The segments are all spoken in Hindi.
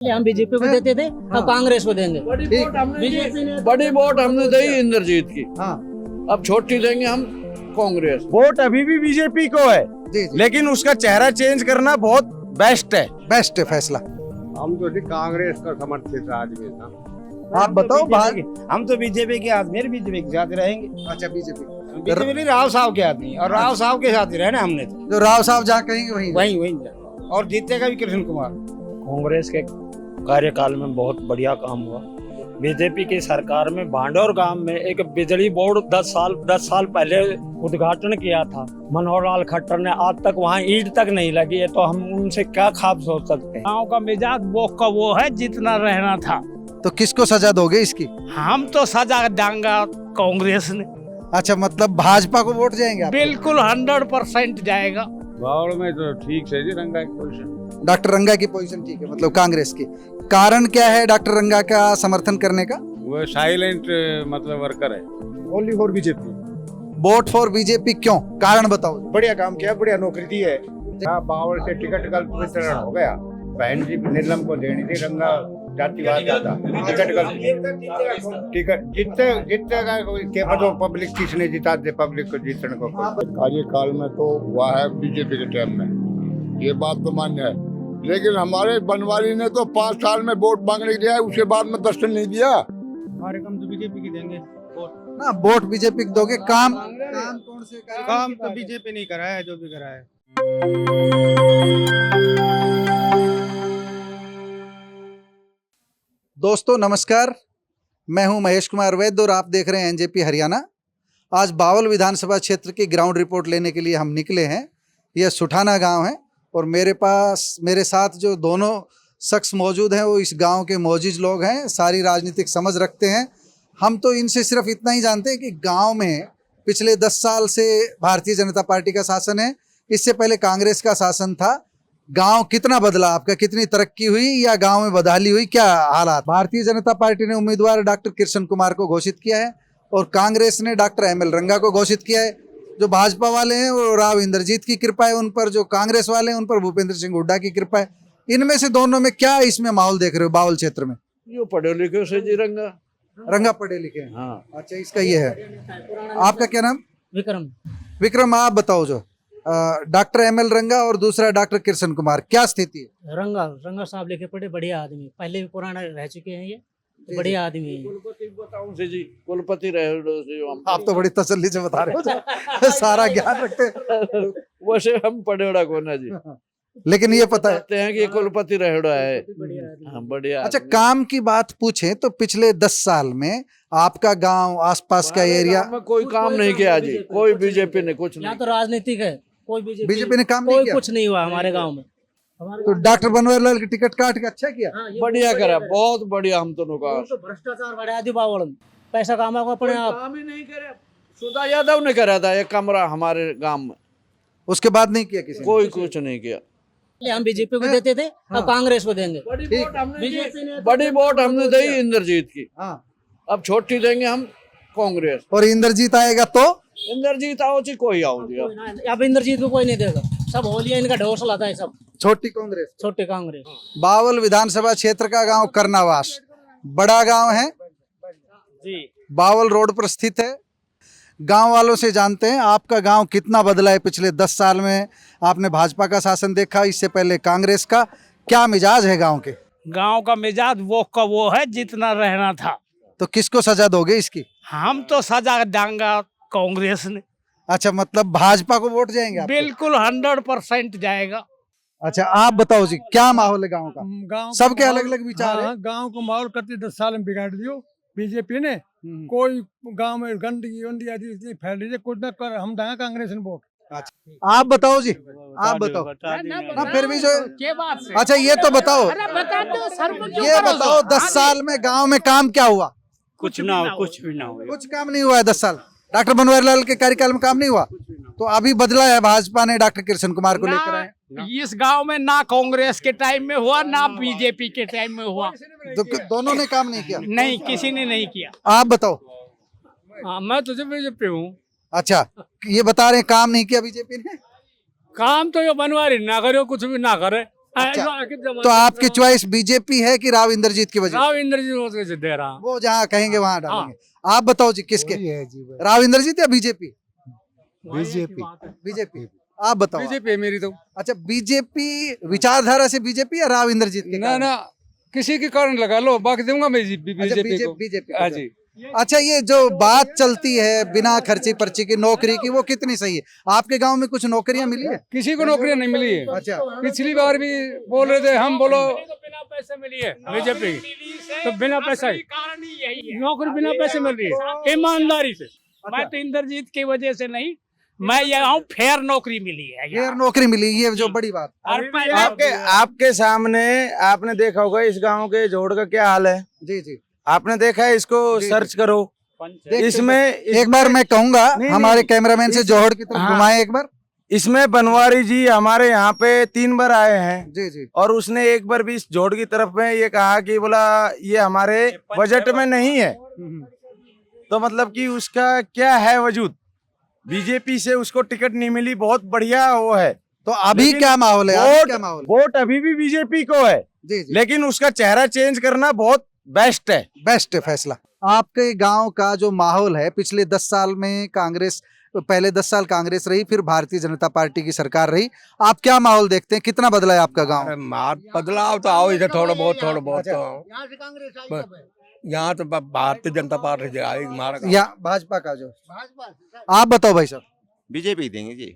हम बीजेपी को देते थे, अब कांग्रेस को देंगे। बड़ी वोट हमने दी इंद्रजीत की। हाँ अब छोटी देंगे हम कांग्रेस। वोट अभी भी बीजेपी को है, जी जी लेकिन उसका चेहरा चेंज करना बहुत बेस्ट है। बेस्ट है फैसला। हम तो जी कांग्रेस का समर्थित आदमी था। आप बताओ भाई। हम तो बीजेपी के आदमी, बीजेपी के साथ रहेंगे। अच्छा बीजेपी बीजेपी राव साहब के आदमी, और राव साहब के साथ ही रहना हमने तो। जो राव साहब जहाँ कहेंगे वहीं वही और जीतेगा भी कृष्ण कुमार। कांग्रेस के कार्यकाल में बहुत बढ़िया काम हुआ। बीजेपी की सरकार में भांडौर गांव में एक बिजली बोर्ड 10 साल पहले उद्घाटन किया था मनोहर लाल खट्टर ने। आज तक वहां ईंट तक नहीं लगी है, तो हम उनसे क्या ख्वाब सोच सकते हैं। गाँव का मिजाज वो का वो है, जितना रहना था। तो किसको सजा दोगे इसकी? हम तो सजा देंगे कांग्रेस ने। अच्छा मतलब भाजपा को वोट जाएंगे आप? बिल्कुल 100% जाएगा। बावड़ में तो ठीक से जी रंगा की पोजीशन। डॉक्टर रंगा की पोजीशन ठीक है, मतलब कांग्रेस की। कारण क्या है डॉक्टर रंगा का समर्थन करने का? वो साइलेंट मतलब वर्कर है। Only for BJP. Vote for BJP क्यों? कारण बताओ। बढ़िया काम किया, बढ़िया नौकरी दी है। बावड़ से टिकट का वितरण हो गया। बहन जी नीलम को देनी थी, रंगा जातिवाद ज्यादा। टिकट जितने के मतलब पब्लिक किसने जिता दे, पब्लिक को जीतने को। कार्यकाल में तो हुआ है बीजेपी के टाइम में, ये बात तो मान्य है। लेकिन हमारे बनवारी ने तो 5 साल में वोट मांगने दिया है, उसके बाद में दर्शन नहीं दिया। कार्यक्रम तो बीजेपी की देंगे। ना वोट बीजेपी को दोगे। काम कौन से काम तो बीजेपी नहीं करा है, जो भी करा है। दोस्तों नमस्कार, मैं हूं महेश कुमार वैद्य और आप देख रहे हैं एनजेपी हरियाणा। आज बावल विधानसभा क्षेत्र की ग्राउंड रिपोर्ट लेने के लिए हम निकले हैं। यह सुठाना गांव है और मेरे साथ जो दोनों शख्स मौजूद हैं वो इस गांव के मौजूद लोग हैं, सारी राजनीतिक समझ रखते हैं। हम तो इनसे सिर्फ इतना ही जानते हैं कि गांव में पिछले 10 साल से भारतीय जनता पार्टी का शासन है, इससे पहले कांग्रेस का शासन था। गांव कितना बदला आपका, कितनी तरक्की हुई या गांव में बदहाली हुई, क्या हालात? भारतीय जनता पार्टी ने उम्मीदवार डॉक्टर कृष्ण कुमार को घोषित किया है और कांग्रेस ने डॉक्टर ML रंगा को घोषित किया है। जो भाजपा वाले हैं वो राव इंद्रजीत की कृपा है उन पर, जो कांग्रेस वाले हैं उन पर भूपेंद्र सिंह हुड्डा की कृपा है। इनमें से दोनों में क्या इसमें माहौल देख रहे हो बावल क्षेत्र में? जो पढ़े लिखे से जी रंगा पढ़े लिखे हैं। हाँ। अच्छा इसका ये है। आपका क्या नाम? विक्रम। आप बताओ, जो डॉक्टर ML रंगा और दूसरा डॉक्टर कृष्ण कुमार, क्या स्थिति है? रंगा साहब लेके पड़े, बढ़िया आदमी, पहले भी पुराना रह चुके हैं, ये बढ़िया आदमी है। कुलपति रहे आप तो बड़ी तसल्ली से बता रहे हो सारा ज्ञान रखते हैं। वैसे हम पढ़ेड़ा को ना जी, लेकिन ये पता है कि कुलपति रहेड़ा है। हाँ, बढ़िया। अच्छा काम की बात पूछें तो पिछले 10 साल में आपका गांव, आसपास का एरिया में कोई काम नहीं किया जी, कोई बीजेपी ने कुछ यहाँ नहीं। तो राजनीतिक है, कोई बीजेपी ने काम नहीं कोई किया। कुछ नहीं हुआ हमारे गाँव में। तो डॉक्टर बनवारीलाल की टिकट काट के अच्छा किया। बढ़िया करा, बहुत बढ़िया। हम दोनों का तो भ्रष्टाचार बढ़ा दी बावड़ में, पैसा कमाओगे अपने आप। काम ही नहीं करे। सुधा यादव ने करा था एक कमरा हमारे गांव में, उसके बाद नहीं किया किसी ने। कोई कुछ नहीं किया। हम बीजेपी को देते थे, अब कांग्रेस को देंगे। बड़ी वोट हमने दी इंद्रजीत की। हाँ। अब छोटी देंगे हम कांग्रेस। और इंद्रजीत आएगा तो? इंद्रजीत आओ जी, कोई आओ जी। अब इंद्रजीत को कोई नहीं देगा, सब होलिया इनका ढोस लाता है सब। छोटी कांग्रेस, छोटे कांग्रेस। बावल विधानसभा क्षेत्र का गांव करनावास बड़ा गांव है जी, बावल रोड पर स्थित है। गांव वालों से जानते हैं आपका गांव कितना बदला है पिछले 10 साल में। आपने भाजपा का शासन देखा, इससे पहले कांग्रेस का। क्या मिजाज है गांव के? गांव का मिजाज वो का वो है, जितना रहना था। तो किसको सजा दोगे इसकी? हम तो सजा देंगे कांग्रेस ने। अच्छा मतलब भाजपा को वोट जाएंगे आपके? बिल्कुल 100% जाएगा। अच्छा आप बताओ जी, क्या माहौल है गांव का? गांव सबके अलग अलग विचार है। गांव को माहौल करते 10 साल में बिगाड़ दियो बीजेपी ने। कोई गांव में गंदगी वंदगी फैल रही है, कुछ न कर, हम देंगे कांग्रेस ने वोट। आप बताओ जी, आप बताओ ना, फिर भी जो। अच्छा ये तो बताओ, ये बताओ 10 साल में गांव में काम क्या हुआ? कुछ ना हो, कुछ भी ना हो। कुछ काम नहीं हुआ है 10 साल। डॉक्टर बनवारीलाल के कार्यकाल में काम नहीं हुआ, तो अभी बदला है भाजपा ने, डॉक्टर कृष्ण कुमार को लेकर आए। इस गांव में ना कांग्रेस के टाइम में हुआ, ना बीजेपी के टाइम में हुआ। तो दोनों ने काम नहीं किया? नहीं, किसी ने नहीं किया। आप बताओ। मैं तो बीजेपी हूँ। अच्छा ये बता रहे हैं काम नहीं किया बीजेपी ने? काम तो ये बनवारी ना करे, कुछ भी ना करे। अच्छा, तो आपकी चॉइस बीजेपी है कि राव इंद्रजीत की वजह राव इंद्रजीत से दे रहा वो जहाँ कहेंगे वहां डालेंगे। आप बताओ जी किसके, राव इंद्रजीत या बीजेपी? BJP BJP. आप बताओ। बीजेपी है मेरी तो। अच्छा, बीजेपी विचारधारा से बीजेपी या राव इंद्रजीत के ना कारण? ना किसी के कारण लगा लो, बाकी दूंगा मैं बीजेपी को। बीजेपी हाँ जी। अच्छा, ये जो बात चलती है बिना खर्ची पर्ची की नौकरी की, वो कितनी सही है? आपके गांव में कुछ नौकरियां मिली है? किसी को नौकरियां नहीं मिली है। अच्छा, पिछली बार भी बोल रहे थे हम, बोलो बिना पैसे मिली है बीजेपी, तो बिना पैसा नौकरी बिना पैसे मिल रही है ईमानदारी से। मैं तो इंद्रजीत की वजह से नहीं, मैं यहाँ हूँ फेयर नौकरी मिली है, फेयर नौकरी मिली, ये जो बड़ी बात। और पहले आपके सामने आपने देखा होगा इस गांव के जोड़ का क्या हाल है। जी जी, आपने देखा है, इसको सर्च करो। इसमें एक बार मैं कहूंगा हमारे कैमरामैन से जोहड़ की तरफ घुमाएं एक बार। इसमें बनवारी जी हमारे यहाँ पे 3 बार आए हैं जी जी, और उसने एक बार भी इस जोड़ की तरफ में ये कहा कि बोला ये हमारे बजट में नहीं है। तो मतलब कि उसका क्या है वजूद, बीजेपी से उसको टिकट नहीं मिली, बहुत बढ़िया वो है। तो अभी क्या माहौल है? अभी क्या माहौल है? वोट अभी भी बीजेपी को है, जी जी, लेकिन उसका चेहरा चेंज करना बहुत बेस्ट है। बेस्ट फैसला। आपके गांव का जो माहौल है, पिछले 10 साल में कांग्रेस, पहले 10 साल कांग्रेस रही, फिर भारतीय जनता पार्टी की सरकार रही, आप क्या माहौल देखते हैं? कितना बदला है आपका गांव? बदलाव तो आओ इधर थोड़ा बहुत तो यहाँ तो भारतीय जनता पार्टी आई हमारा या भाजपा का जो, आप बताओ भाई साहब। बीजेपी देंगे जी।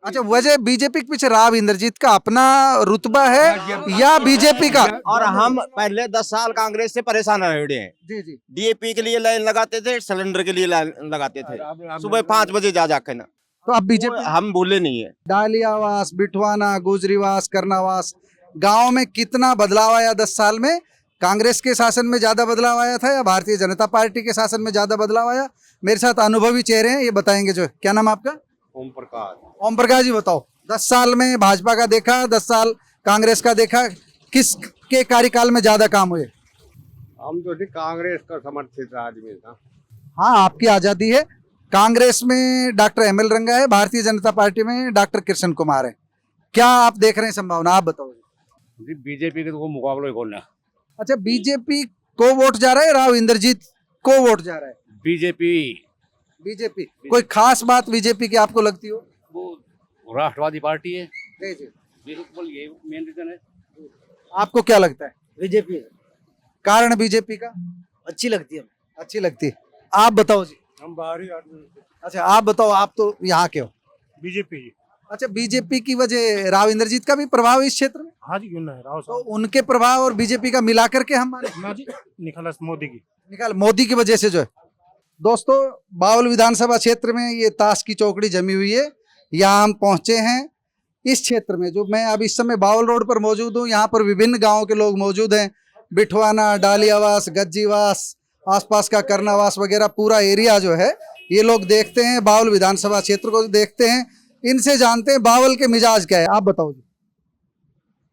अच्छा, वजह बीजेपी के पीछे राव इंद्रजीत का अपना रुतबा है या बीजेपी का? और हम पहले 10 साल कांग्रेस से परेशान रहे हैं। जी जी, डीएपी के लिए लाइन लगाते थे, सिलेंडर के लिए लाइन लगाते थे, सुबह 5 बजे जा जाके ना। तो अब बीजेपी, हम बोले नहीं है। डालियावास, बिठवाना, गुजरीवास, करनावास, गांव में कितना बदलाव आया 10 साल में? कांग्रेस के शासन में ज्यादा बदलाव आया था या भारतीय जनता पार्टी के शासन में ज्यादा बदलाव आया? मेरे साथ अनुभवी चेहरे हैं, ये बताएंगे। जो, क्या नाम आपका? ओम प्रकाश। ओम प्रकाश जी, बताओ, 10 साल में भाजपा का देखा, 10 साल कांग्रेस का देखा, किस के कार्यकाल में ज्यादा काम हुए? हम तो कांग्रेस का समर्थित आदमी था। हाँ, आपकी आजादी है। कांग्रेस में डॉक्टर ML रंगा है, भारतीय जनता पार्टी में डॉक्टर कृष्ण कुमार है। क्या आप देख रहे हैं संभावना? आप बताओ जी, बीजेपी के तो मुकाबला ही खोलना। अच्छा, बीजेपी को वोट जा रहा है, राव इंद्रजीत को वोट जा रहा है? BJP BJP. कोई खास बात बीजेपी की आपको लगती हो? वो राष्ट्रवादी पार्टी है। जी जी, बिल्कुल यही मेन रीजन है। आपको क्या लगता है? बीजेपी कारण बीजेपी का अच्छी लगती है। अच्छी लगती है। आप बताओ जी। हम बाहरी आदमी। अच्छा, आप बताओ, आप तो यहाँ के हो। बीजेपी। अच्छा, बीजेपी की वजह राव इंद्रजीत का भी प्रभाव इस क्षेत्र में? हाँ जी, क्यों ना है राव तो उनके प्रभाव और बीजेपी का मिलाकर के हम माने? साहब जी निकला मोदी की। निकाल, मोदी की वजह से जो है। दोस्तों, बावल विधानसभा क्षेत्र में ये ताश की चौकड़ी जमी हुई है। यहाँ हम पहुंचे हैं इस क्षेत्र में, जो मैं अब इस समय बावल रोड पर मौजूद हूँ। यहाँ पर विभिन्न गांवों के लोग मौजूद हैं। बिठवाना, डालियावास, गज्जीवास, आसपास का करनावास वगैरह पूरा एरिया जो है, ये लोग देखते हैं, बावल विधानसभा क्षेत्र को देखते हैं, इनसे जानते हैं बावल के मिजाज क्या है। आप बताओ जी।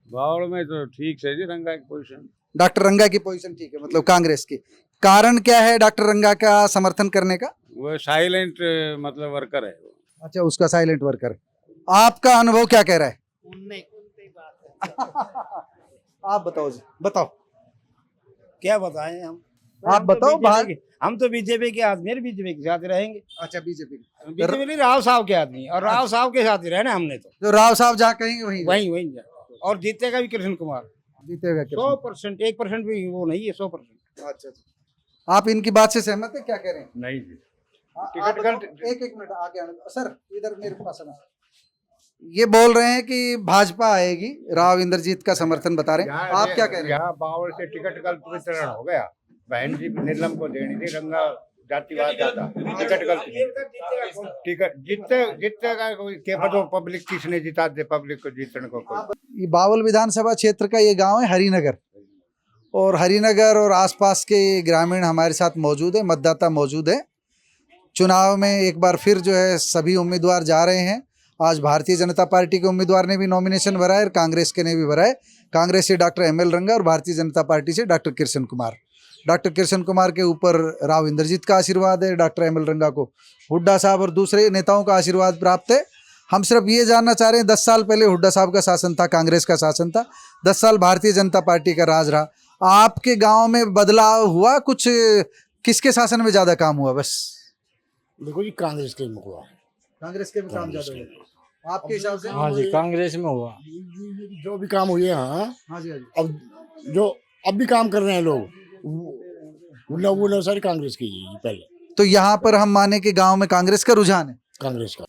बावल में तो ठीक है जी, रंगा की पोजीशन। डॉक्टर रंगा की पोजीशन ठीक है, मतलब कांग्रेस की। कारण क्या है डॉक्टर रंगा का समर्थन करने का? वो साइलेंट मतलब वर्कर है। अच्छा, उसका साइलेंट वर्कर है। आपका अनुभव क्या कह रहा है? आप बताओ जी, बताओ। क्या बताएं हम? आप बताओ। हम तो बीजेपी के आदमी हैं, बीजेपी के साथ ही रहेंगे। अच्छा, बीजेपी। बीजेपी नहीं, राव साहब के आदमी, और राव साहब के साथ ही रहना हमने तो। जो राव साहब जहाँ कहेंगे वहीं वहीं और जीतेगा भी कृष्ण कुमार। जीतेगा। 100%, 1% भी वो नहीं है, 100%। अच्छा, आप इनकी बात से सहमत है? क्या कह रहे हैं? नहीं जी, आप बताओ, एक मिनट आगे आने दो। सर, इधर मेरे पास आना। ये बोल रहे हैं कि भाजपा आएगी, राव इंद्रजीत का समर्थन बता रहे हैं। आप क्या कह रहे हैं? यहाँ बावल से टिकट का वितरण हो गया। बहन जी नीलम को देनी थी, रंगा जातिवाद जाता। टिकट जितने का पब्लिक किसने जिता दे, पब्लिक को जीतने को। ये बावल विधानसभा क्षेत्र का ये गांव है हरिनगर, और हरिनगर और आसपास के ग्रामीण हमारे साथ मौजूद है, मतदाता मौजूद है। चुनाव में एक बार फिर जो है सभी उम्मीदवार जा रहे हैं। आज भारतीय जनता पार्टी के उम्मीदवार ने भी नॉमिनेशन भरा है और कांग्रेस के ने भी भरा है। कांग्रेस से डॉक्टर ML रंगा और भारतीय जनता पार्टी से डॉक्टर कृष्ण कुमार। डॉक्टर कृष्ण कुमार के ऊपर राव इंद्रजीत का आशीर्वाद है, डॉक्टर ML रंगा को हुड्डा साहब और दूसरे नेताओं का आशीर्वाद प्राप्त है। हम सिर्फ ये जानना चाह रहे हैं, 10 साल पहले हुड्डा साहब का शासन था, कांग्रेस का शासन था, 10 साल भारतीय जनता पार्टी का राज रहा, आपके गांव में बदलाव हुआ कुछ? किसके शासन में ज्यादा काम हुआ? बस देखो जी, कांग्रेस के में हुआ, कांग्रेस के काम ज्यादा हुआ आपके हिसाब से? हाँ जी, कांग्रेस में हुआ। जो भी काम हुए, हाँ हाँ जी, हाँ जी। अब जो अब भी काम कर रहे हैं लोग, वो सारी कांग्रेस की ही पहले। तो यहाँ पर हम माने कि गांव में कांग्रेस का रुझान है। कांग्रेस का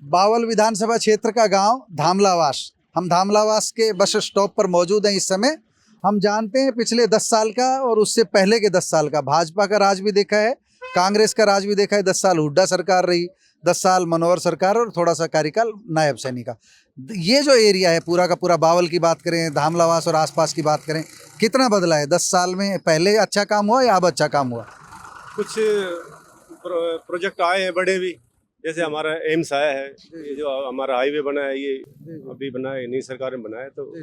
बावल विधानसभा क्षेत्र का गांव धामलावास, हम धामलावास के बस स्टॉप पर मौजूद हैं इस समय। हम जानते हैं पिछले 10 साल का और उससे पहले के 10 साल का भाजपा का राज भी देखा है, कांग्रेस का राज भी देखा है। 10 साल हुड्डा सरकार रही, 10 साल मनोहर सरकार और थोड़ा सा कार्यकाल नायब सैनी का। ये जो एरिया है पूरा का पूरा, बावल की बात करें, धामलावास और आसपास की बात करें, कितना बदला है 10 साल में? पहले अच्छा काम हुआ या अब अच्छा काम हुआ? कुछ प्रोजेक्ट आए हैं बड़े भी, जैसे हमारा एम्स आया है, ये जो हमारा हाईवे बना है ये अभी बना है, नई सरकार ने बनाया है, तो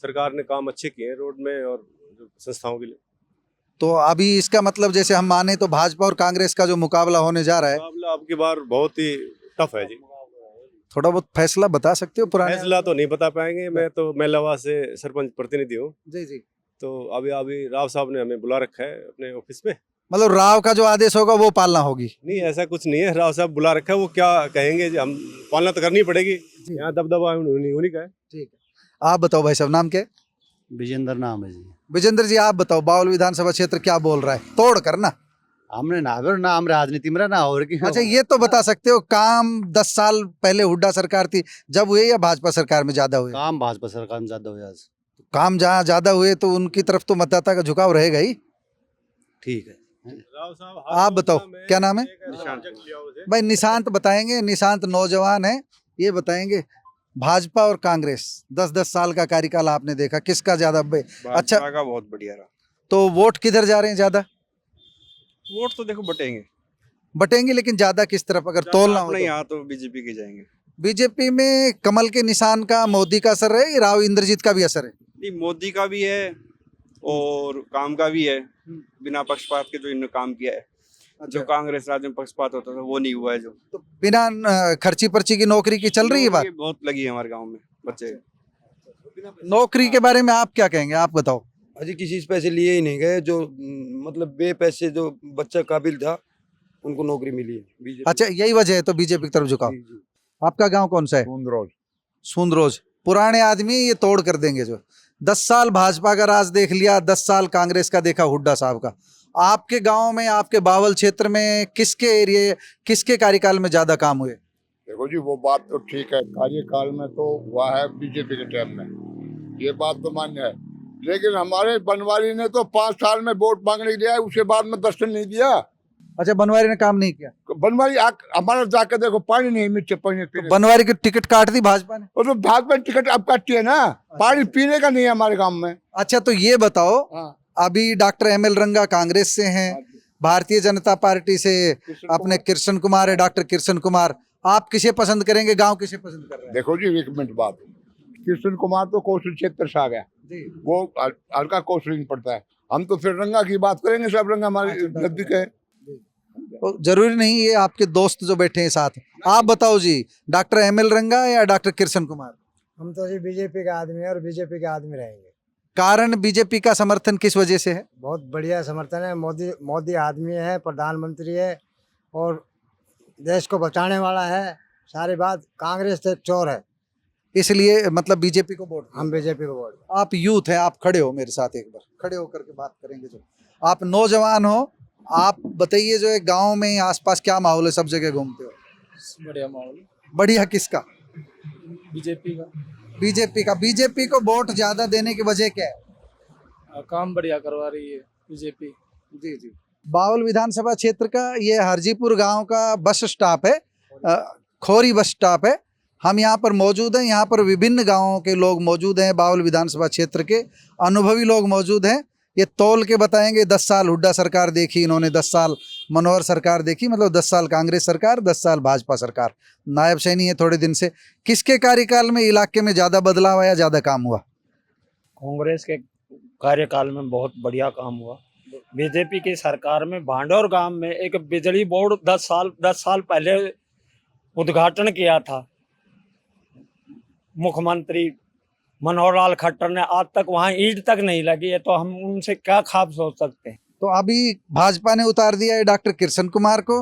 सरकार ने काम अच्छे किए हैं रोड में और संस्थाओं के लिए। तो अभी इसका मतलब जैसे हम माने तो भाजपा और कांग्रेस का जो मुकाबला होने जा रहा है, मुकाबला अब की बार बहुत ही टफ है जी। थोड़ा बहुत फैसला बता सकते हो? पुराने फैसला तो नहीं बता पाएंगे, मैं तो मेलावा से सरपंच प्रतिनिधि हूँ, जी जी। तो अभी राव साहब ने हमें बुला रखा है अपने ऑफिस में। मतलब राव का जो आदेश होगा वो पालना होगी? नहीं, ऐसा कुछ नहीं है, राव साहब बुला रखा है, वो क्या कहेंगे हम पालना तो करनी पड़ेगी, यहाँ दबदबा उन्हीं का है। ठीक है, आप बताओ भाई साहब, नाम क्या है? विजेंद्र नाम है जी। विजेंद्र जी, आप बताओ बावल विधानसभा क्षेत्र क्या बोल रहा है? तोड़ करना हमने ना हम राजनीति में ना और की। अच्छा, ये तो बता सकते हो काम 10 साल पहले हुड्डा सरकार थी जब हुए या भाजपा सरकार में ज्यादा हुए? काम भाजपा सरकार में ज्यादा हुआ आज। काम जहाँ ज्यादा हुए तो उनकी तरफ तो मतदाता का झुकाव रहेगा ही। ठीक है, राव साहब आप बताओ क्या नाम है? निशांत। भाई निशांत बताएंगे, निशांत नौजवान है, ये बताएंगे भाजपा और कांग्रेस 10-10 साल का कार्यकाल आपने देखा, किसका ज्यादा अच्छा? का बहुत बढ़िया रहा। तो वोट किधर जा रहे हैं ज्यादा? वोट तो देखो बटेंगे, बटेंगे, लेकिन ज्यादा किस तरफ अगर तोलना हो? यहाँ तो बीजेपी के जाएंगे। बीजेपी में कमल के निशान का मोदी का असर है, राव इंद्रजीत का भी असर है? नहीं, मोदी का भी है और काम का भी है, बिना पक्षपात के जो इन्होंने काम किया है। जो कांग्रेस राज में पक्षपात होता था वो नहीं हुआ है। जो तो बिना खर्ची पर्ची की नौकरी की चल रही है बात? बहुत लगी है हमारे गांव में बच्चे। नौकरी के बारे में आप क्या कहेंगे, आप बताओ। अजी किसी से पैसे लिए ही नहीं गए, जो मतलब बे पैसे जो बच्चा काबिल था उनको नौकरी मिली है। अच्छा, यही वजह है तो बीजेपी की तरफ झुकाव। आपका गांव कौन सा है? सूंदरोज। पुराने आदमी ये तोड़ कर देंगे। जो 10 साल भाजपा का राज देख लिया, 10 साल कांग्रेस का देखा हुड्डा साहब का। आपके गांव में, आपके बावल क्षेत्र में किसके एरिया, किसके कार्यकाल में ज्यादा काम हुए? देखो जी, वो बात तो ठीक है, कार्यकाल में तो हुआ है बीजेपी के टाइम में, ये बात तो मान्य है, लेकिन हमारे बनवारी ने तो 5 साल में वोट मांगने दिया है, उसके बाद में दर्शन नहीं दिया। अच्छा, बनवारी ने काम नहीं किया? बनवारी हमारा जाकर देखो, पानी नहीं मिलते पीने। तो बनवारी की टिकट काट दी भाजपा ने? और तो भाजपा टिकट अब काटती है ना, पानी पीने का नहीं है हमारे गाँव में। अच्छा, तो ये बताओ, अभी डॉक्टर ML रंगा कांग्रेस से हैं, भारतीय जनता पार्टी से अपने कृष्ण कुमार है, डॉक्टर कृष्ण कुमार, आप किसे पसंद करेंगे? गांव किसे पसंद कर रहे हैं? देखो जी, एक मिनट बात, कृष्ण कुमार तो कौशल क्षेत्र से आ गया, वो हल्का कौशल नहीं पड़ता है। हम तो फिर रंगा की बात करेंगे, सब रंगा हमारे नजदीक है। तो जरूरी नहीं, ये आपके दोस्त जो बैठे हैं साथ। आप बताओ जी, डॉक्टर ML रंगा या डॉक्टर कृष्ण कुमार? हम तो जी बीजेपी का आदमी है और बीजेपी के आदमी रहेंगे। कारण बीजेपी का समर्थन किस वजह से है? बहुत बढ़िया समर्थन है, मोदी आदमी है, प्रधानमंत्री है और देश को बचाने वाला है। सारी बात, कांग्रेस से चोर है, इसलिए मतलब बीजेपी को वोट। हम बीजेपी को वोट। आप यूथ हैं, आप खड़े हो मेरे साथ, एक बार खड़े होकर के बात करेंगे। जो आप नौजवान हो, आप बताइए, जो है गांव में आसपास क्या माहौल है? सब जगह घूमते हो। बढ़िया माहौल। बढ़िया किसका? बीजेपी का। बीजेपी का। बीजेपी को वोट ज्यादा देने की वजह क्या है? काम बढ़िया करवा रही है बीजेपी। जी जी। बावल विधानसभा क्षेत्र का ये हरजीपुर गांव का बस स्टॉप है, खोरी बस स्टॉप है। हम यहाँ पर मौजूद हैं, यहाँ पर विभिन्न गांवों के लोग मौजूद हैं, बावल विधानसभा क्षेत्र के अनुभवी लोग मौजूद हैं। ये तौल के बताएंगे, 10 साल हुड्डा सरकार देखी इन्होंने, 10 साल मनोहर सरकार देखी, मतलब 10 साल कांग्रेस सरकार, 10 साल भाजपा सरकार। नायब सैनी है थोड़े दिन से। किसके कार्यकाल में इलाके में ज़्यादा बदलाव आया, ज़्यादा काम हुआ? कांग्रेस के कार्यकाल में बहुत बढ़िया काम हुआ। बीजेपी की सरकार में भांडौर गांव में एक बिजली बोर्ड 10 साल पहले उद्घाटन किया था मुख्यमंत्री मनोहर लाल खट्टर ने आज तक वहाँ ईंट तक नहीं लगी है, तो हम उनसे क्या ख्वाब सोच सकते हैं। तो अभी भाजपा ने उतार दिया है डॉक्टर किशन कुमार को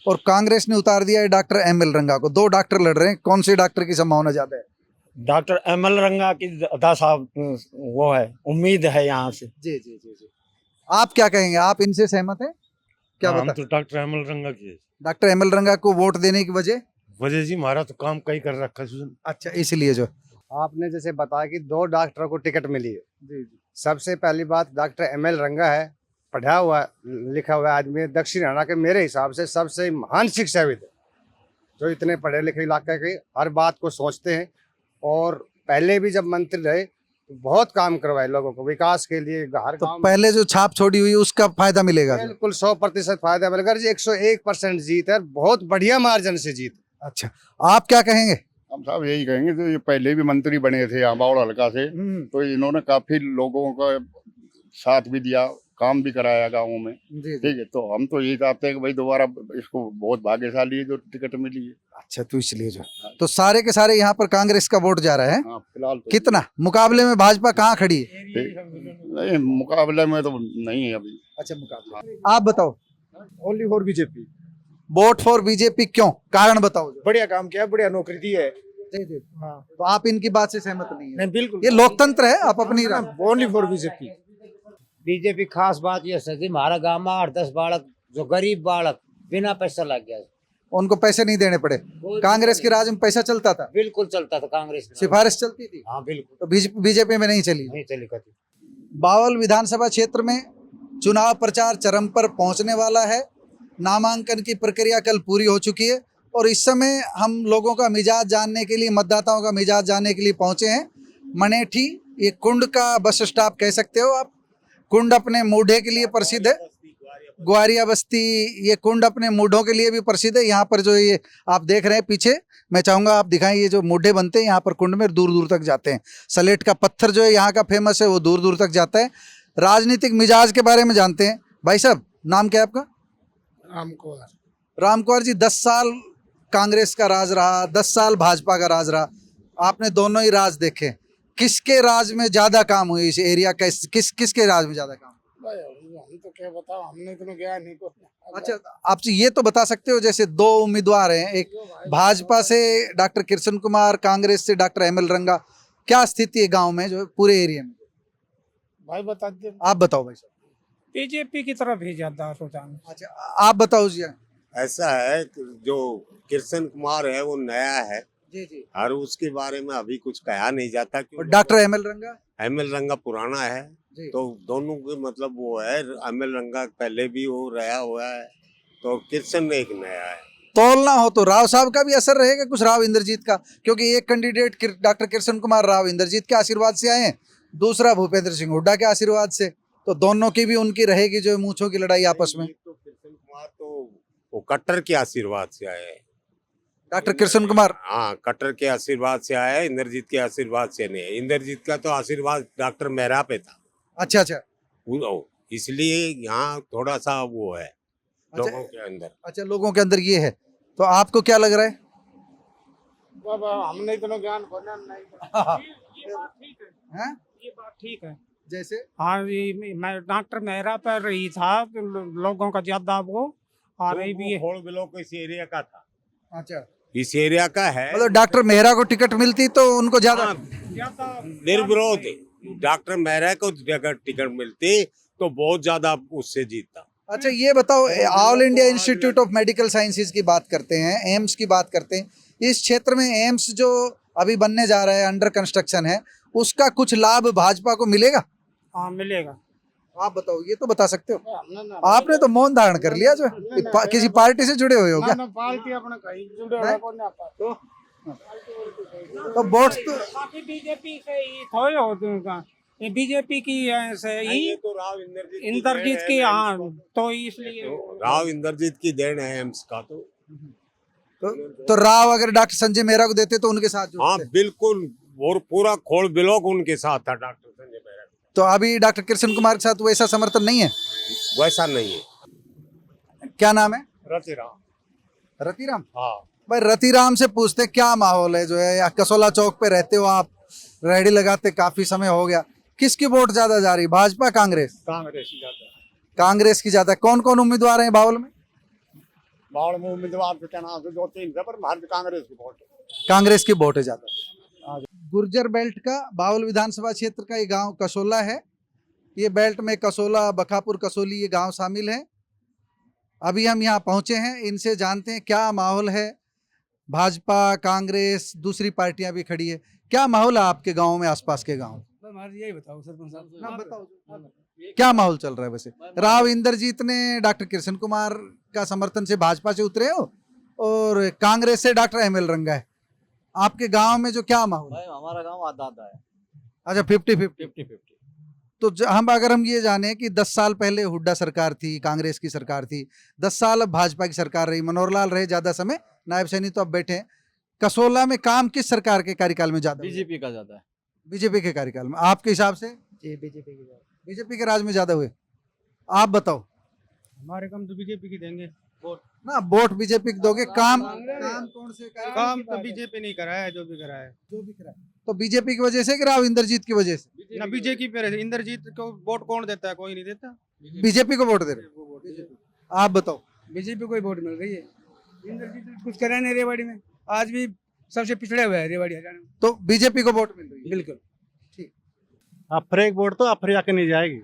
और कांग्रेस ने उतार दिया है डॉक्टर एमएल रंगा को। दो डॉक्टर लड़ रहे हैं, कौन से डॉक्टर की संभावना ज्यादा है? डॉक्टर एमएल रंगा की ज्यादा साहब वो है, उम्मीद है यहाँ से। जी जी जी जी। आप क्या कहेंगे, आप इनसे सहमत हैं? क्या हम बता? तो डॉक्टर एमएल रंगा की डॉक्टर एमएल रंगा को वोट देने की वजह जी हमारा तो काम कई कर रखा है। अच्छा, इसलिए जो आपने जैसे बताया कि 2 डॉक्टरों को टिकट मिली है। जी जी। सबसे पहली बात, डॉक्टर एमएल रंगा है, पढ़ा हुआ लिखा हुआ आदमी, दक्षिण हरियाणा के मेरे हिसाब से सबसे महान शिक्षाविद है, जो इतने पढ़े लिखे इलाके के हर बात को सोचते हैं। और पहले भी जब मंत्री रहे तो बहुत काम करवाए लोगों को विकास के लिए, हर तो गांव में। पहले जो छाप छोड़ी हुई उसका फायदा मिलेगा? बिल्कुल 100% फायदा मिलेगा जी। 101% जीत है, बहुत बढ़िया मार्जिन से जीत। अच्छा, आप क्या कहेंगे? हम साहब यही कहेंगे, तो ये पहले भी मंत्री बने थे यहाँ बावड़ हल्का से, तो इन्होंने काफी लोगों का साथ भी दिया, काम भी कराया गाँवों में। ठीक है, तो हम तो यही चाहते हैं कि भाई दोबारा इसको बहुत भाग्यशाली है जो टिकट मिली है। अच्छा, तो इसलिए जो तो सारे के सारे यहाँ पर कांग्रेस का वोट जा रहा है। हाँ, फिलहाल तो कितना मुकाबले में भाजपा कहाँ खड़ी है? नहीं, मुकाबले में तो नहीं है अभी। अच्छा, मुकाबला आप बताओ। Only for BJP. Vote for BJP क्यों, कारण बताओ। बढ़िया काम किया, बढ़िया नौकरी दी है। हाँ, तो आप इनकी बात से सहमत नहीं है? नहीं, बिल्कुल। ये लोकतंत्र है, आप अपनी ओनली फॉर बीजेपी। बीजेपी खास बात यह सर जी, हमारा गांव में 8-10 बालक, जो गरीब बालक बिना पैसा लग गया, उनको पैसे नहीं देने पड़े। कांग्रेस के राज में पैसा चलता था, बिल्कुल चलता था कांग्रेस में। सिफारिश चलती थी। हाँ बिल्कुल, तो बीजेपी में नहीं चली। नहीं चली कभी। बावल विधानसभा क्षेत्र में चुनाव प्रचार चरम पर पहुंचने वाला है। नामांकन की प्रक्रिया कल पूरी हो चुकी है और इस समय हम लोगों का मिजाज जानने के लिए, मतदाताओं का मिजाज जानने के लिए पहुंचे हैं मनेठी। ये कुंड का बस स्टॉप कह सकते हो आप। कुंड अपने मूढ़े के लिए प्रसिद्ध है, ग्वारिया बस्ती। ये कुंड अपने मूढ़ों के लिए भी प्रसिद्ध है। यहाँ पर जो ये आप देख रहे हैं पीछे, मैं चाहूँगा आप दिखाएं, ये जो मूढ़े बनते हैं यहाँ पर कुंड में दूर दूर तक जाते हैं। सलेट का पत्थर जो है यहाँ का फेमस है, वो दूर दूर तक जाता है। राजनीतिक मिजाज के बारे में जानते हैं। भाई साहब, नाम क्या है आपका? राम कुमार जी, 10 साल कांग्रेस का राज रहा, 10 साल भाजपा का राज रहा, आपने दोनों ही राज देखे। किसके राज में ज्यादा काम हुई इस एरिया का? किसके राज में ज्यादा काम? हम तो क्या बताओ, हमने तो ज्ञान नहीं को। अच्छा, आप ये तो बता सकते हो, जैसे 2 उम्मीदवार हैं, एक भाजपा से डॉक्टर किशन कुमार, कांग्रेस से डॉक्टर एमएल रंगा, क्या स्थिति है गांव में, जो पूरे एरिया में? भाई बता दे, आप बताओ भाई साहब। बीजेपी की तरफ ही ज्यादा रुझान। अच्छा, आप बताओ जी। ऐसा है कि जो किशन कुमार है वो नया है जी जी, और उसके बारे में अभी कुछ कहा नहीं जाता। डॉक्टर एमएल रंगा? एमएल रंगा पुराना है, तो दोनों के मतलब वो है, एमएल रंगा पहले भी वो रहा हुआ है, तो किशन एक नया है। तोलना हो तो राव साहब का भी असर रहेगा कुछ, राव इंद्रजीत का, क्योंकि एक कैंडिडेट डॉक्टर किशन कुमार राव इंद्रजीत के आशीर्वाद से आए हैं, दूसरा भूपेंद्र सिंह हुड्डा के आशीर्वाद से, तो दोनों की भी उनकी रहेगी जो मूंछों की लड़ाई आपस में। तो किशन कुमार तो वो कट्टर के आशीर्वाद से आए हैं। डॉक्टर किशन कुमार, हाँ, कट्टर के आशीर्वाद से आया है, इंद्रजीत के आशीर्वाद से नहीं है। इंद्रजीत का तो आशीर्वाद डॉक्टर मेहरा पे था। अच्छा अच्छा, इसलिए यहाँ थोड़ा सा वो है लोगों के अंदर। अच्छा, लोगों के अंदर ये है। तो आपको क्या लग रहा है? बाबा हमने इतना ज्ञान हैं? ये बात ठीक है। जैसे हाँ, ये मैं डॉक्टर मेहरा पर रही था, तो लोगों का ज्यादा वो आ रही भी है। खोड़ ब्लॉक इस एरिया का था। अच्छा, इस एरिया का है, मतलब डॉक्टर मेहरा को टिकट मिलती तो उनको ज्यादा निर्विरोध डॉक्टर मेहरा को अगर टिकट मिलती तो बहुत ज्यादा उससे जीतता। अच्छा, ये बताओ, all India institute of medical sciences की बात करते हैं, एम्स की बात करते हैं, इस क्षेत्र में एम्स जो अभी बनने जा रहा है, अंडर कंस्ट्रक्शन है, उसका कुछ लाभ भाजपा को मिलेगा? हाँ मिलेगा। आप बताओ, ये तो बता सकते हो। आपने तो मौन धारण कर लिया, जो किसी पार्टी से जुड़े हुए हो क्या? पार्टी अपना कहीं जुड़े हुए को नहीं आता। तो वोट तो बीजेपी से ही थोड़े होते हैं, ये बीजेपी की से ही तो राव इंद्रजीत की। हाँ, तो इसलिए राव इंद्रजीत की देन है एम्स का। तो राव अगर डॉक्टर संजय मेहरा को देते तो उनके साथ जुड़ते। हाँ बिल्कुल, और पूरा खोड़ ब्लॉक उनके साथ था डॉक्टर संजय मेहरा। तो अभी डॉक्टर किशन कुमार के साथ वैसा समर्थन नहीं है? वैसा नहीं है। क्या नाम है? रतिराम। रतिराम? हाँ, भाई रतिराम से पूछते क्या माहौल है जो है, या कसोला चौक पे रहते हो आप, रेडी लगाते काफी समय हो गया, किसकी वोट ज्यादा जा रही, भाजपा कांग्रेस? कांग्रेस की जाता है। कांग्रेस की ज्यादा। कौन कौन उम्मीदवार हैं बावल में? बावल में उम्मीदवार तो क्या नाम से 2-3 थे, पर भारत कांग्रेस की वोट है। कांग्रेस की वोट है ज्यादा। गुर्जर बेल्ट का बावल विधानसभा क्षेत्र का ये गांव कसोला है। ये बेल्ट में कसोला, बखापुर, कसोली ये गांव शामिल है। अभी हम यहाँ पहुंचे हैं, इनसे जानते हैं क्या माहौल है। भाजपा, कांग्रेस, दूसरी पार्टियां भी खड़ी है। क्या माहौल है आपके गांव में, आसपास के गांव? यही बताओ सरपंच साहब। बताओ क्या माहौल चल रहा है? वैसे राव इंद्रजीत ने डॉक्टर कृष्ण कुमार का समर्थन से भाजपा से उतरे हो और कांग्रेस से डॉक्टर एमएल रंगा है। आपके गांव में जो क्या माहौल है? हमारा गाँव आधा है। अच्छा, 50-50। तो अगर हम ये जाने कि 10 साल पहले हुड्डा सरकार थी, कांग्रेस की सरकार थी, 10 साल अब भाजपा की सरकार रही, मनोहर लाल रहे ज्यादा समय, नायब सैनी तो अब बैठे हैं। कसोला में काम किस सरकार के कार्यकाल में ज्यादा? बीजेपी का ज्यादा है। बीजेपी के कार्यकाल में। आपके हिसाब से? जी बीजेपी की। बीजेपी के राज में ज्यादा हुए। आप बताओ। हमारे काम तो बीजेपी की देंगे ना, वोट बीजेपी को दोगे। काम कौन से? काम तो बीजेपी नहीं करा है, जो भी करा है। तो बीजेपी की वजह से कि राव इंद्रजीत की वजह से? ना बीजेपी पे इंद्रजीत को वोट कौन देता है? कोई नहीं देता। बीजेपी को वोट दे रहे। आप बताओ। बीजेपी को ही वोट मिल रही है। इंद्रजीत कुछ करा नहीं रेवाड़ी में, आज भी सबसे पिछड़े हुए हैं रेवाड़ी हरियाणा में। तो बीजेपी को वोट मिल रही है। बिल्कुल। अफरे वोट तो अफरिया के नहीं जाएगी।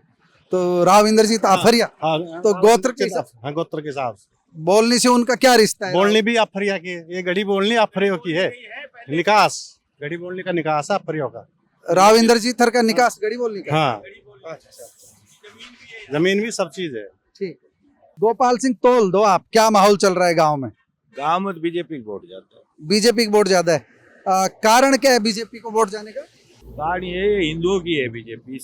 तो राव इंद्रजीत आफरिया, तो गोत्र के हिसाब से? हाँ, गोत्र के हिसाब से। बोलने से उनका क्या रिश्ता है? बोलनी भी अफरिया की है, ये गढ़ी बोलनी अफरियों की है। निकास, गढ़ी बोलने का निकास है अफरियों का। राव इंद्रजीत का निकास गढ़ी बोलने का? हाँ, जमीन भी सब चीज है। ठीक। गोपाल सिंह तोल दो आप, क्या माहौल चल रहा है गाँव में? गाँव में बीजेपी को वोट जाता है। बीजेपी की वोट ज्यादा है। कारण क्या है बीजेपी को वोट जाने का? कारण ये हिंदुओं की है बीजेपी,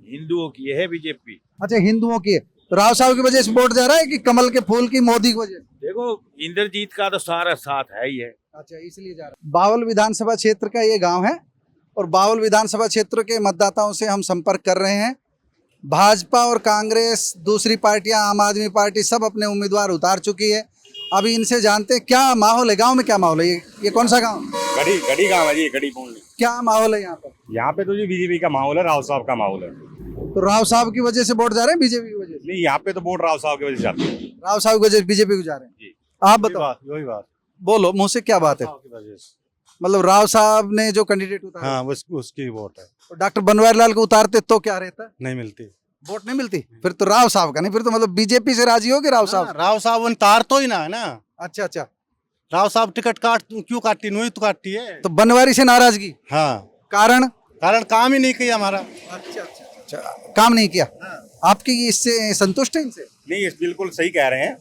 हिंदुओं की है बीजेपी। अच्छा, हिंदुओं की है। तो राव साहब की वजह से वोट जा रहा है कि कमल के फूल की, मोदी की वजह? देखो इंद्रजीत का तो सारा साथ है ही है। अच्छा, इसलिए जा रहा है। बावल विधानसभा क्षेत्र का ये गांव है और बावल विधानसभा क्षेत्र के मतदाताओं से हम संपर्क कर रहे हैं। भाजपा और कांग्रेस, दूसरी पार्टियां, आम आदमी पार्टी सब अपने उम्मीदवार उतार चुकी है। अभी इनसे जानते हैं क्या माहौल है गांव में। क्या माहौल है? ये कौन सा गांव? गढ़ी गाँव है जी, गढ़ी बोलनी। क्या माहौल है यहाँ पर? यहाँ पे तो जी बीजेपी का माहौल है, राव साहब का माहौल है। तो राव साहब की वजह से वोट जा रहे हैं बीजेपी की वजह से? नहीं, यहाँ पे तो वोट राव साहब की वजह से जाते हैं। राव साहब की वजह से बीजेपी को जा रहे हैं। आप बताओ। वही बात बोलो मुंह से, क्या बात है? मतलब राव साहब ने जो कैंडिडेट उतारा, हाँ, उसकी वोट है। तो डॉक्टर बनवारीलाल को उतारते तो क्या रहता? नहीं मिलती वोट, नहीं मिलती। फिर तो राव साहब का नहीं, फिर तो मतलब बीजेपी से राजी हो कि राव साहब? राव साहब उतार तो ही ना है ना। अच्छा अच्छा। राव साहब टिकट क्यों काटती? नहीं तो काटती है। तो बनवारी से नाराजगी? हाँ। कारण काम ही नहीं किया हमारा। अच्छा अच्छा अच्छा, काम नहीं किया। आपकी इससे संतुष्ट है इनसे? नहीं, बिल्कुल सही कह रहे हैं।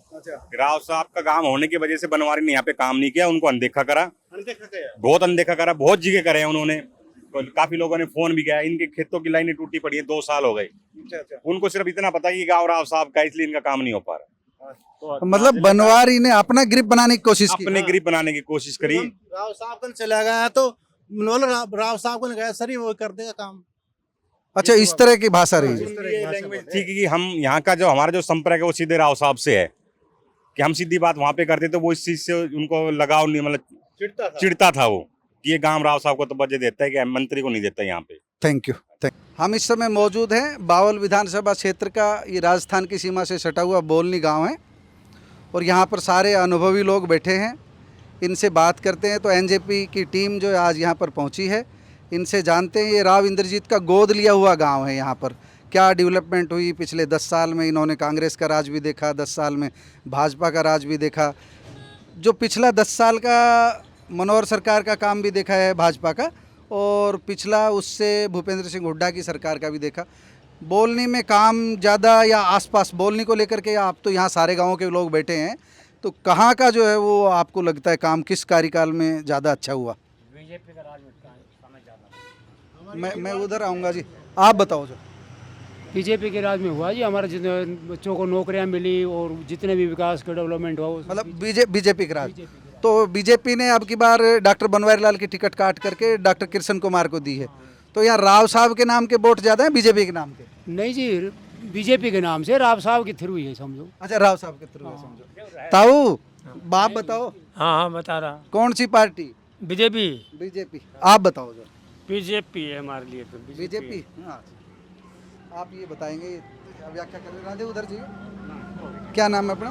राव साहब का काम होने की वजह से बनवारी ने यहाँ पे काम नहीं किया, उनको अनदेखा करा, बहुत अनदेखा करा, बहुत जगह करे हैं उन्होंने। काफी लोगों ने फोन भी किया, इनके खेतों की लाइनें टूटी पड़ी है, 2 साल हो गए। उनको सिर्फ इतना पता है कि गाँव राव साहब का, इसलिए इनका काम नहीं हो पा रहा। तो मतलब बनवारी ने अपना ग्रिप बनाने की कोशिश की? अपने ग्रिप बनाने की कोशिश करी। राव साहब को चला गया तो राव साहब को गया सर ही वो कर देगा काम। अच्छा, इस तरह की भाषा रही है। ठीक है कि हम यहाँ का जो हमारा जो संपर्क है वो सीधे राव साहब से है, कि हम सीधी बात वहाँ पे करते तो वो इस चीज से उनको लगाव नहीं, मतलब चिढ़ता था वो कि ये गांव राव साहब को तो वजह देता है कि मंत्री को नहीं देता यहाँ पे। Thank you. हम इस समय मौजूद हैं बावल विधानसभा क्षेत्र का, ये राजस्थान की सीमा से सटा हुआ बोलनी गांव है और यहाँ पर सारे अनुभवी लोग बैठे हैं। इनसे बात करते हैं। तो एनजेपी की टीम जो आज यहाँ पर पहुँची है, इनसे जानते हैं। ये राव इंद्रजीत का गोद लिया हुआ गांव है। यहाँ पर क्या डेवलपमेंट हुई पिछले 10 साल में? इन्होंने कांग्रेस का राज भी देखा, 10 साल में भाजपा का राज भी देखा, जो पिछला 10 साल का मनोहर सरकार का काम भी देखा है भाजपा का, और पिछला उससे भूपेंद्र सिंह हुड्डा की सरकार का भी देखा। बोलनी में काम ज़्यादा या आसपास बोलनी को लेकर के, आप तो यहाँ सारे गाँवों के लोग बैठे हैं, तो कहाँ का जो है वो आपको लगता है काम किस कार्यकाल में ज़्यादा अच्छा हुआ? बीजेपी का राज समय ज़्यादा। मैं उधर आऊँगा जी, आप बताओ जो। बीजेपी के राज में हुआ जी, हमारे जितने बच्चों को नौकरियां मिली और जितने भी विकास का डेवलपमेंट हुआ, मतलब बीजेपी का राज। तो बीजेपी ने अब की बार डॉक्टर बनवारीलाल की टिकट काट करके डॉक्टर कृष्ण कुमार को दी है। तो यहाँ राव साहब के नाम के वोट ज़्यादा है बीजेपी के नाम के? नहीं जी, बीजेपी के नाम से राव साहब के थ्रू ही है समझो। अच्छा, राव साहब के थ्रू है समझो। ताऊ बाप बताओ, हाँ हाँ बता रहा। कौन सी पार्टी? बीजेपी। बीजेपी। आप बताओ जो। बीजेपी है हमारे लिए तो बीजेपी। हाँ, आप ये बताएंगे, व्याख्या कर रहे राधे उधर जी। क्या नाम है अपना?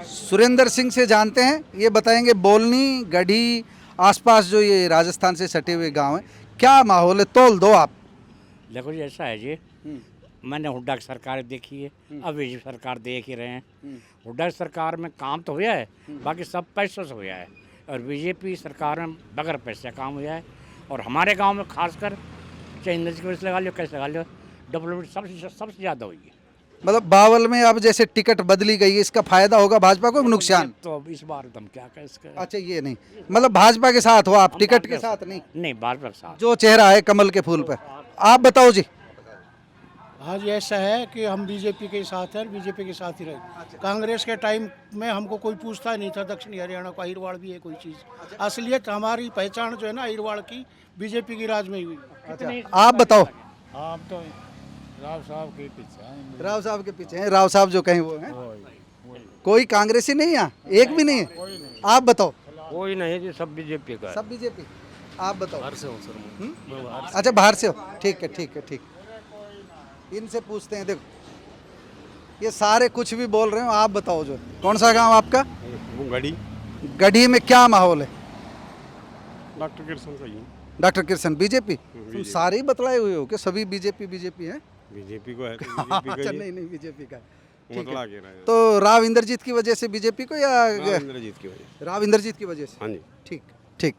सुरेंद्र सिंह से जानते हैं, ये बताएंगे बोलनी, गढ़ी, आसपास जो ये राजस्थान से सटे हुए गांव हैं, क्या माहौल है, तौल दो आप। देखो जी ऐसा है जी, मैंने हुड्डा की सरकार देखी है, अब बीजेपी सरकार देख ही रहे हैं। हुड्डा की सरकार में काम तो हुआ है, बाकी सब पैसों से हुआ है, और बीजेपी सरकार में बगैर पैसे काम हुआ है। और हमारे गांव में खासकर चाहे इंद्र की वजह लगा लो, कैसे लगा लो, डेवलपमेंट सबसे ज़्यादा हुई है। मतलब बावल में अब जैसे टिकट बदली गई है, इसका फायदा होगा भाजपा को, नुकसान? तो अब इस बार तुम क्या कह इसका। अच्छा, ये नहीं, मतलब भाजपा के साथ हो आप, टिकट के साथ नहीं? नहीं, भाजपा के साथ जो चेहरा है कमल के फूल पर। आप बताओ जी। हाँ जी, ऐसा है कि हम बीजेपी के साथ हैं, बीजेपी के साथ ही रहे। कांग्रेस के टाइम में हमको कोई पूछता नहीं था, दक्षिणी हरियाणा का अहिरवाड़ भी है कोई चीज़। असलियत हमारी पहचान जो है ना अहिरवाड़ की, बीजेपी की राज में ही हुई। आप बताओ। आप तो राव साहब के पीछे हैं। राव साहब के पीछे हैं, राव साहब जो कहें वो हैं। कोई कांग्रेसी नहीं है, एक भी नहीं है। आप बताओ। कोई नहीं जी, सब बीजेपी का है। सब बीजेपी। आप बताओ। बाहर से हूँ सर। अच्छा, बाहर से हो, ठीक है ठीक है ठीक। इनसे पूछते हैं, देखो ये सारे कुछ भी बोल रहे हो, आप बताओ जो। कौन सा गांव आपका? गढ़ी। गढ़ी में क्या माहौल है? डॉक्टर किशन सही है। Doctor Kishan BJP. तुम सारे ही बतलाए हुए हो कि सभी बीजेपी बीजेपी हैं? बीजेपी को है। अच्छा, नहीं नहीं, बीजेपी का ठीक बतला है। के रहा है। तो राव इंद्रजीत की वजह से बीजेपी को, या इंद्रजीत की वजह। राव इंद्रजीत की वजह से? हाँ जी। ठीक ठीक।